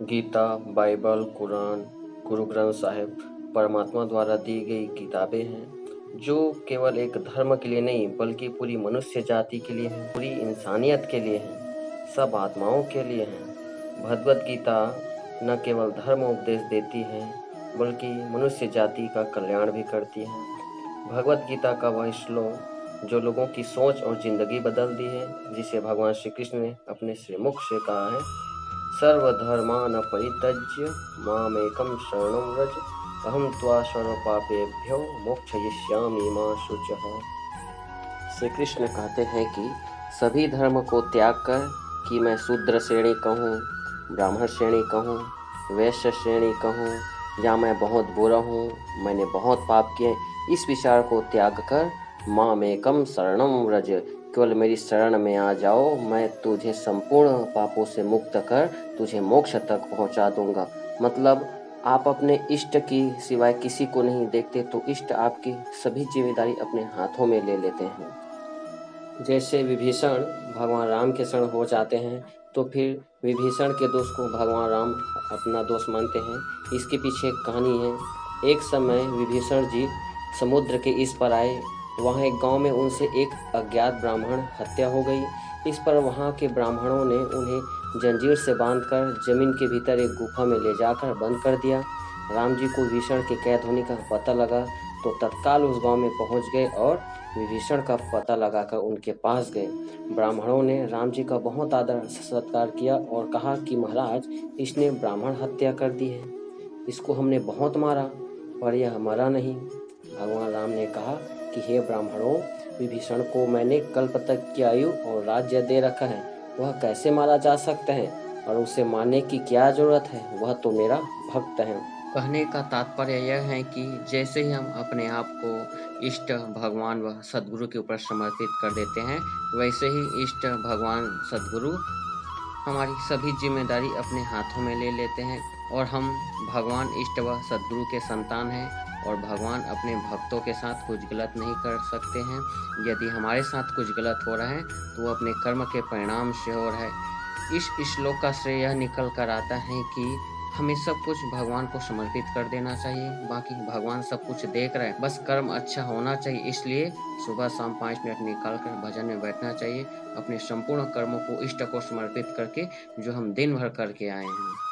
Gita, Bible, Quran, Guru Granth Sahib परमात्मा द्वारा दी गई किताबें हैं जो केवल एक धर्म के लिए नहीं बल्कि पूरी मनुष्य जाति के लिए हैं, पूरी इंसानियत के लिए हैं, सब आत्माओं के लिए हैं। भगवत गीता न केवल धर्म उपदेश देती है बल्कि मनुष्य जाति का कल्याण भी करती है। भगवत गीता का वह श्लोक जो लोगों की सोच और जिंदगी बदल दी है, जिसे भगवान श्री कृष्ण ने अपने श्रीमुख से कहा है, सर्वधर्मान् परित्यज्य मामेकं शरणं व्रज अहं त्वा सर्वपापेभ्यो मोक्षयिष्यामि मा शुचः। श्री कृष्ण कहते हैं कि सभी धर्म को त्याग कर, कि मैं शूद्र श्रेणी कहूँ, ब्राह्मण श्रेणी कहूँ, वैश्य श्रेणी कहूँ, या मैं बहुत बुरा हूँ, मैंने बहुत पाप किए, इस विचार को त्याग कर मामेकं शरणं व्रज, केवल मेरी शरण में आ जाओ, मैं तुझे संपूर्ण पापों से मुक्त कर तुझे मोक्ष तक पहुंचा दूंगा। मतलब आप अपने इष्ट की सिवाय किसी को नहीं देखते, तो इष्ट आपकी सभी जिम्मेदारी अपने हाथों में ले लेते हैं। जैसे विभीषण भगवान राम के शरण हो जाते हैं तो फिर विभीषण के दोष को भगवान राम अपना दोष मानते हैं। इसके पीछे एक कहानी है। एक समय विभीषण जी समुद्र के इस पर आए। वहाँ एक गांव में उनसे एक अज्ञात ब्राह्मण हत्या हो गई। इस पर वहाँ के ब्राह्मणों ने उन्हें जंजीर से बांधकर जमीन के भीतर एक गुफा में ले जाकर बंद कर दिया। राम जी को विभीषण के कैद होने का पता लगा तो तत्काल उस गांव में पहुंच गए और विभीषण का पता लगाकर उनके पास गए। ब्राह्मणों ने राम जी का बहुत आदर सत्कार किया और कहा कि महाराज, इसने ब्राह्मण हत्या कर दी है, इसको हमने बहुत मारा पर यह मरा नहीं। भगवान राम ने कहा कि हे ब्राह्मणों, विभीषण को मैंने कल्प तक की आयु और राज्य दे रखा है, वह कैसे मारा जा सकता है और उसे मारने की क्या जरूरत है, वह तो मेरा भक्त है। कहने का तात्पर्य यह है कि जैसे ही हम अपने आप को इष्ट भगवान व सद्गुरु के ऊपर समर्पित कर देते हैं, वैसे ही इष्ट भगवान सद्गुरु हमारी सभी जिम्मेदारी अपने हाथों में ले लेते हैं और हम भगवान इष्ट व सद्गुरु के संतान हैं और भगवान अपने भक्तों के साथ कुछ गलत नहीं कर सकते हैं। यदि हमारे साथ कुछ गलत हो रहा है तो वो अपने कर्म के परिणाम से हो रहा है। इस श्लोक का श्रेय यह निकल कर आता है कि हमें सब कुछ भगवान को समर्पित कर देना चाहिए। बाकी भगवान सब कुछ देख रहा है, बस कर्म अच्छा होना चाहिए। इसलिए सुबह शाम 5 मिनट निकाल कर भजन में बैठना चाहिए, अपने संपूर्ण कर्मों को इष्ट को समर्पित करके, जो हम दिन भर करके आए हैं।